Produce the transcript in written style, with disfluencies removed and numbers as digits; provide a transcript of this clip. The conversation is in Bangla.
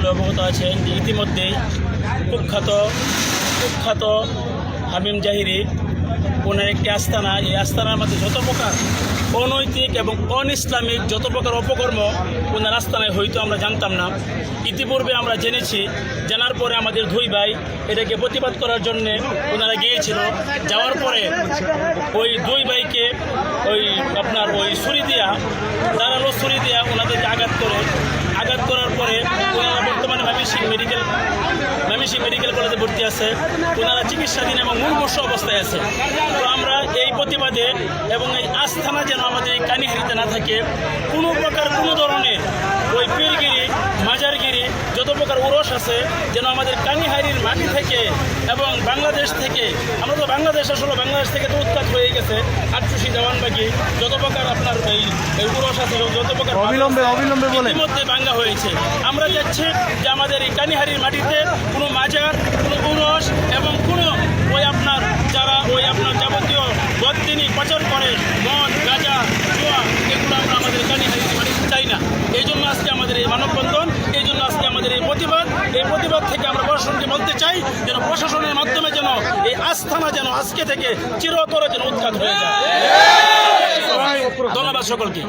সকলে অবগত আছেন যে ইতিমধ্যেই কুখ্যাত হামিম জাহিরি ওনার একটি আস্তানা, এই আস্তানার মধ্যে যত প্রকার অনৈতিক এবং অনইসলামিক যত প্রকার অপকর্ম ওনার আস্তানায় হয়তো আমরা জানতাম না। ইতিপূর্বে আমরা জেনেছি, জানার পরে আমাদের দুই ভাই এটাকে প্রতিবাদ করার জন্যে ওনারা গিয়েছিল। যাওয়ার পরে ওই দুই ভাইকে ওই ছুরি দিয়া, ধারালো ছুরি দিয়া ওনাদেরকে আঘাত করার পরে ওনারা বর্তমানে ময়মনসিংহ মেডিকেল কলেজে ভর্তি আছে। ওনারা চিকিৎসাধীন এবং মুমূর্ষু অবস্থায় আছে। তো আমরা এই প্রতিবাদে এবং এই আস্থানা যেন আমাদের এই কানিহারিতে না থাকে, কোনো প্রকার কোনো ধরনের ওই পীরগিরি মাজারগিরি যত প্রকার উরস আছে যেন আমাদের কানিহারির মাটি থেকে এবং বাংলাদেশ থেকে, আমরা তো বাংলাদেশ থেকে তো উৎখাত হয়ে গেছে, আটচুষি দেওয়ানবাগি যত প্রকার আপনার এই উরস আছে, যত প্রকার ইতিমধ্যে বাংলা হয়েছে। আমরা যাচ্ছি যে আমাদের এই কানিহারির মাটিতে কোনো মাজার, কোনো উরস এবং কোনো যারা যাবতীয় বদদিনী প্রচার করে মদ গাঁজা জুয়া, এগুলো আমরা আমাদের কানিহারির মাটিতে চাই না। এই জন্য আজকে আমাদের এই মানববন্ধন, এই জন্য আজকে আমাদের এই প্রতিবাদ থেকে আমরা প্রশাসনকে বলতে চাই যেন প্রশাসনের মাধ্যমে যেন এই আস্থানা যেন আজকে থেকে চিরতরে যেন উৎখাত হয়ে যায়। ধন্যবাদ সকলকে।